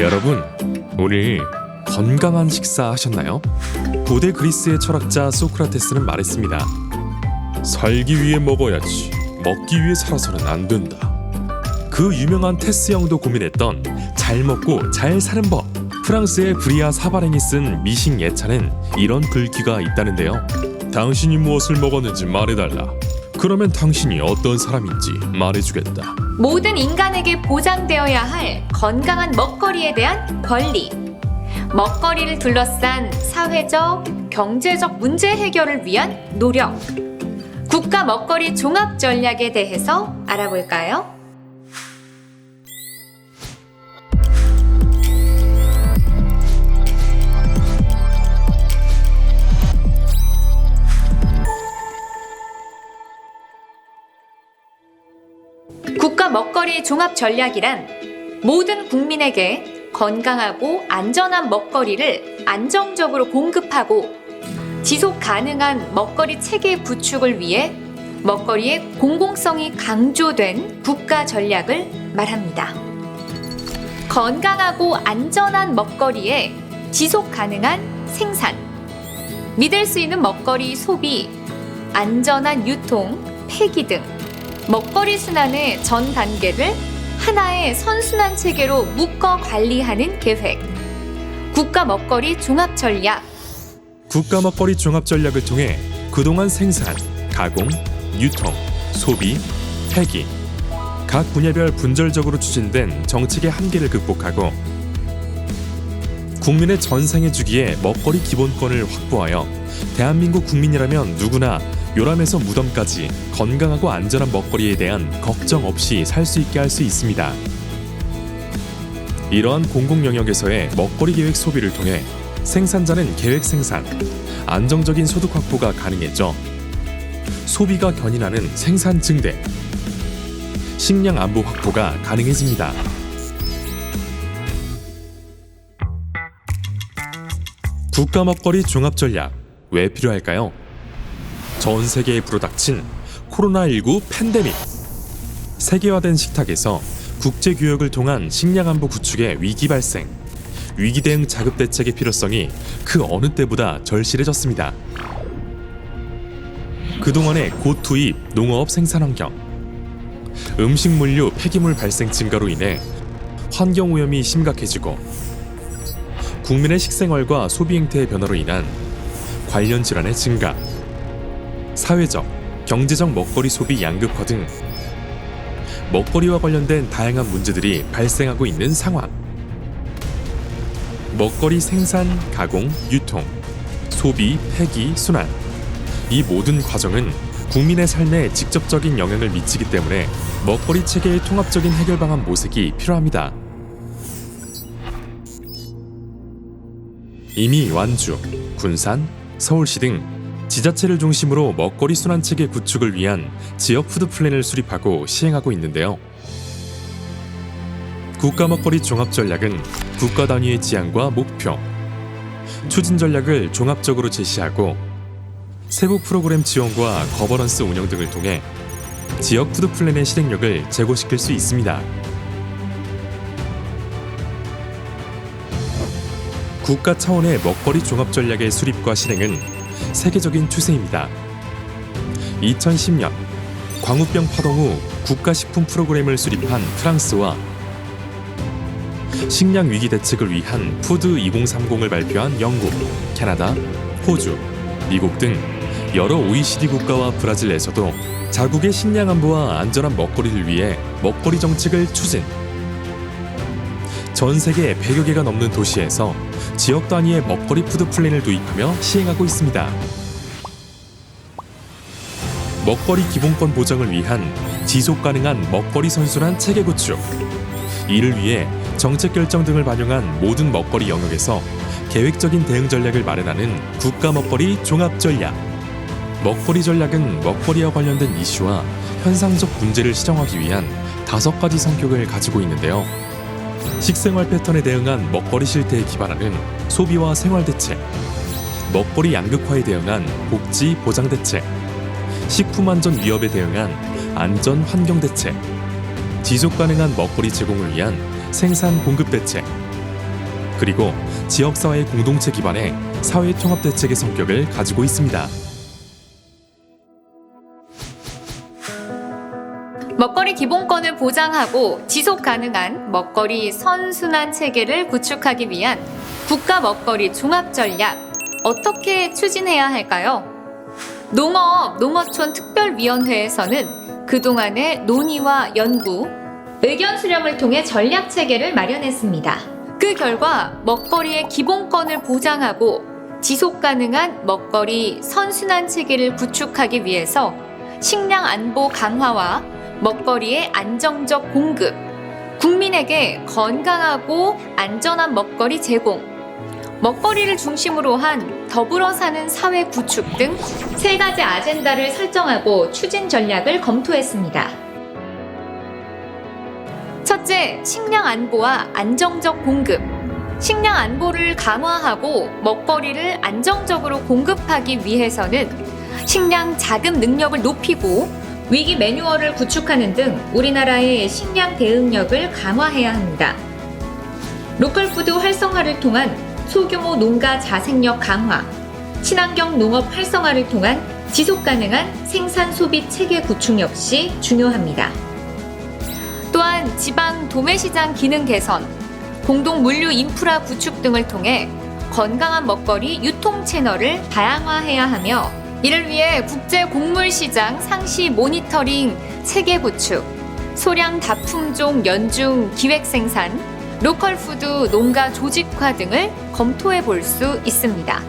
여러분, 오늘 건강한 식사 하셨나요? 고대 그리스의 철학자 소크라테스는 말했습니다. 살기 위해 먹어야지, 먹기 위해 살아서는 안 된다. 그 유명한 테스 형도 고민했던 잘 먹고 잘 사는 법. 프랑스의 브리아 사바랭이 쓴 미식 예찬엔 이런 글귀가 있다는데요. 당신이 무엇을 먹었는지 말해달라. 그러면 당신이 어떤 사람인지 말해주겠다. 모든 인간에게 보장되어야 할 건강한 먹거리에 대한 권리. 먹거리를 둘러싼 사회적, 경제적 문제 해결을 위한 노력. 국가 먹거리 종합 전략에 대해서 알아볼까요? 국가 먹거리 종합 전략이란 모든 국민에게 건강하고 안전한 먹거리를 안정적으로 공급하고 지속 가능한 먹거리 체계 구축을 위해 먹거리의 공공성이 강조된 국가 전략을 말합니다. 건강하고 안전한 먹거리의 지속 가능한 생산, 믿을 수 있는 먹거리 소비, 안전한 유통, 폐기 등 먹거리 순환의 전 단계를 하나의 선순환 체계로 묶어 관리하는 계획. 국가 먹거리 종합 전략. 국가 먹거리 종합 전략을 통해 그동안 생산, 가공, 유통, 소비, 폐기 각 분야별 분절적으로 추진된 정책의 한계를 극복하고 국민의 전생애 주기에 먹거리 기본권을 확보하여 대한민국 국민이라면 누구나 요람에서 무덤까지 건강하고 안전한 먹거리에 대한 걱정 없이 살 수 있게 할 수 있습니다. 이러한 공공 영역에서의 먹거리 계획 소비를 통해 생산자는 계획 생산, 안정적인 소득 확보가 가능해져 소비가 견인하는 생산 증대, 식량 안보 확보가 가능해집니다. 국가 먹거리 종합 전략 왜 필요할까요? 전 세계에 불어닥친 코로나19 팬데믹. 세계화된 식탁에서 국제 교역을 통한 식량 안보 구축의 위기 발생, 위기 대응 자급 대책의 필요성이 그 어느 때보다 절실해졌습니다. 그동안의 고투입 농어업 생산 환경, 음식물류 폐기물 발생 증가로 인해 환경 오염이 심각해지고 국민의 식생활과 소비 행태의 변화로 인한 관련 질환의 증가, 사회적, 경제적 먹거리 소비 양극화 등 먹거리와 관련된 다양한 문제들이 발생하고 있는 상황. 먹거리 생산, 가공, 유통, 소비, 폐기, 순환 이 모든 과정은 국민의 삶에 직접적인 영향을 미치기 때문에 먹거리 체계의 통합적인 해결 방안 모색이 필요합니다. 이미 완주, 군산, 서울시 등 지자체를 중심으로 먹거리 순환 체계 구축을 위한 지역 푸드 플랜을 수립하고 시행하고 있는데요. 국가 먹거리 종합 전략은 국가 단위의 지향과 목표, 추진 전략을 종합적으로 제시하고 세부 프로그램 지원과 거버넌스 운영 등을 통해 지역 푸드 플랜의 실행력을 제고시킬 수 있습니다. 국가 차원의 먹거리 종합 전략의 수립과 실행은 세계적인 추세입니다. 2010년 광우병 파동 후 국가식품 프로그램을 수립한 프랑스와 식량 위기 대책을 위한 푸드 2030을 발표한 영국, 캐나다, 호주, 미국 등 여러 OECD 국가와 브라질에서도 자국의 식량 안보와 안전한 먹거리를 위해 먹거리 정책을 추진. 전 세계 100여 개가 넘는 도시에서 지역 단위의 먹거리 푸드 플랜을 도입하며 시행하고 있습니다. 먹거리 기본권 보장을 위한 지속 가능한 먹거리 선순환 체계 구축. 이를 위해 정책 결정 등을 반영한 모든 먹거리 영역에서 계획적인 대응 전략을 마련하는 국가 먹거리 종합 전략. 먹거리 전략은 먹거리와 관련된 이슈와 현상적 문제를 시정하기 위한 5가지 성격을 가지고 있는데요. 식생활 패턴에 대응한 먹거리 실태에 기반하는 소비와 생활 대책, 먹거리 양극화에 대응한 복지 보장 대책, 식품 안전 위협에 대응한 안전 환경 대책, 지속 가능한 먹거리 제공을 위한 생산 공급 대책, 그리고 지역사회 공동체 기반의 사회통합대책의 성격을 가지고 있습니다. 먹거리 기본권을 보장하고 지속 가능한 먹거리 선순환 체계를 구축하기 위한 국가 먹거리 종합 전략 어떻게 추진해야 할까요? 농어촌 특별위원회에서는 그동안의 논의와 연구, 의견 수렴을 통해 전략 체계를 마련했습니다. 그 결과 먹거리의 기본권을 보장하고 지속 가능한 먹거리 선순환 체계를 구축하기 위해서 식량 안보 강화와 먹거리의 안정적 공급, 국민에게 건강하고 안전한 먹거리 제공, 먹거리를 중심으로 한 더불어 사는 사회 구축 등 3가지 아젠다를 설정하고 추진 전략을 검토했습니다. 첫째, 식량 안보와 안정적 공급. 식량 안보를 강화하고 먹거리를 안정적으로 공급하기 위해서는 식량 자금 능력을 높이고 위기 매뉴얼을 구축하는 등 우리나라의 식량 대응력을 강화해야 합니다. 로컬푸드 활성화를 통한 소규모 농가 자생력 강화, 친환경 농업 활성화를 통한 지속 가능한 생산 소비 체계 구축 역시 중요합니다. 또한 지방 도매시장 기능 개선, 공동 물류 인프라 구축 등을 통해 건강한 먹거리 유통 채널을 다양화해야 하며 이를 위해 국제 곡물 시장 상시 모니터링 체계 구축, 소량 다품종 연중 기획 생산, 로컬 푸드 농가 조직화 등을 검토해 볼 수 있습니다.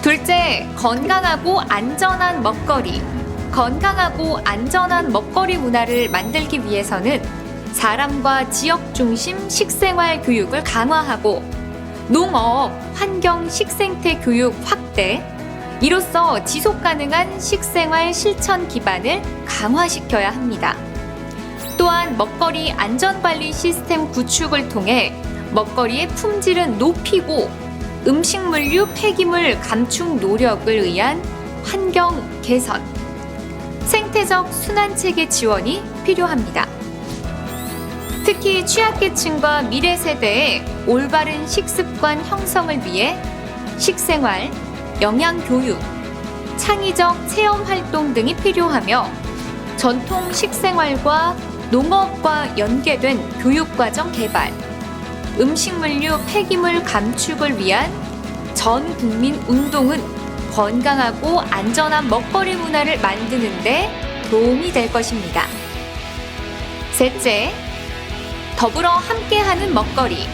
둘째, 건강하고 안전한 먹거리. 건강하고 안전한 먹거리 문화를 만들기 위해서는 사람과 지역 중심 식생활 교육을 강화하고 농업, 환경, 식생태 교육 확대, 이로써 지속 가능한 식생활 실천 기반을 강화시켜야 합니다. 또한 먹거리 안전관리 시스템 구축을 통해 먹거리의 품질은 높이고 음식물류 폐기물 감축 노력을 위한 환경 개선, 생태적 순환체계 지원이 필요합니다. 특히 취약계층과 미래 세대의 올바른 식습관 형성을 위해 식생활, 영양교육, 창의적 체험활동 등이 필요하며 전통 식생활과 농업과 연계된 교육과정 개발, 음식물류 폐기물 감축을 위한 전 국민 운동은 건강하고 안전한 먹거리 문화를 만드는 데 도움이 될 것입니다. 셋째, 더불어 함께하는 먹거리.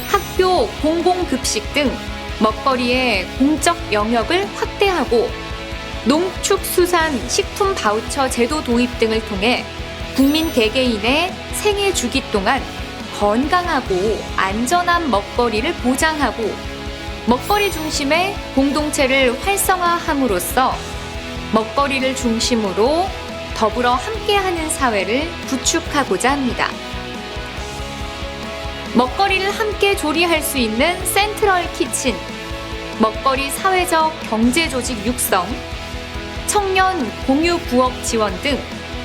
학교 공공급식 등 먹거리의 공적 영역을 확대하고 농축수산 식품 바우처 제도 도입 등을 통해 국민 개개인의 생애 주기 동안 건강하고 안전한 먹거리를 보장하고 먹거리 중심의 공동체를 활성화함으로써 먹거리를 중심으로 더불어 함께하는 사회를 구축하고자 합니다. 먹거리를 함께 조리할 수 있는 센트럴 키친, 먹거리 사회적 경제 조직 육성, 청년 공유 부업 지원 등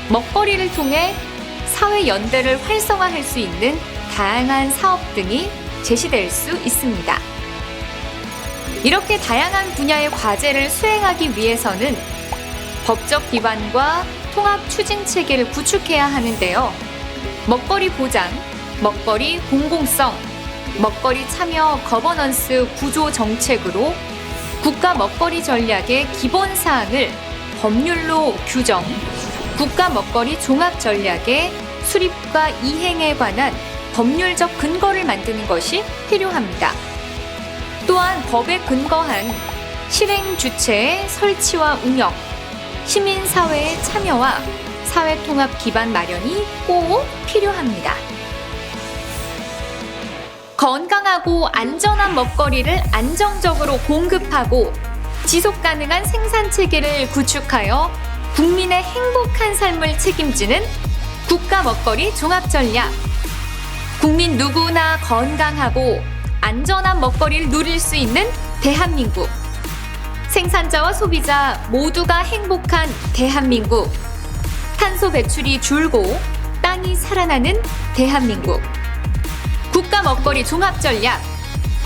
먹거리를 통해 사회 연대를 활성화할 수 있는 다양한 사업 등이 제시될 수 있습니다. 이렇게 다양한 분야의 과제를 수행하기 위해서는 법적 기반과 통합 추진 체계를 구축해야 하는데요. 먹거리 보장, 먹거리 공공성, 먹거리 참여 거버넌스 구조 정책으로 국가 먹거리 전략의 기본 사항을 법률로 규정, 국가 먹거리 종합 전략의 수립과 이행에 관한 법률적 근거를 만드는 것이 필요합니다. 또한 법에 근거한 실행 주체의 설치와 운영, 시민사회의 참여와 사회통합 기반 마련이 꼭 필요합니다. 건강하고 안전한 먹거리를 안정적으로 공급하고 지속 가능한 생산 체계를 구축하여 국민의 행복한 삶을 책임지는 국가 먹거리 종합 전략. 국민 누구나 건강하고 안전한 먹거리를 누릴 수 있는 대한민국. 생산자와 소비자 모두가 행복한 대한민국. 탄소 배출이 줄고 땅이 살아나는 대한민국. 국가 먹거리 종합 전략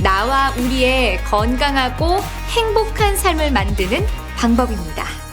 나와 우리의 건강하고 행복한 삶을 만드는 방법입니다.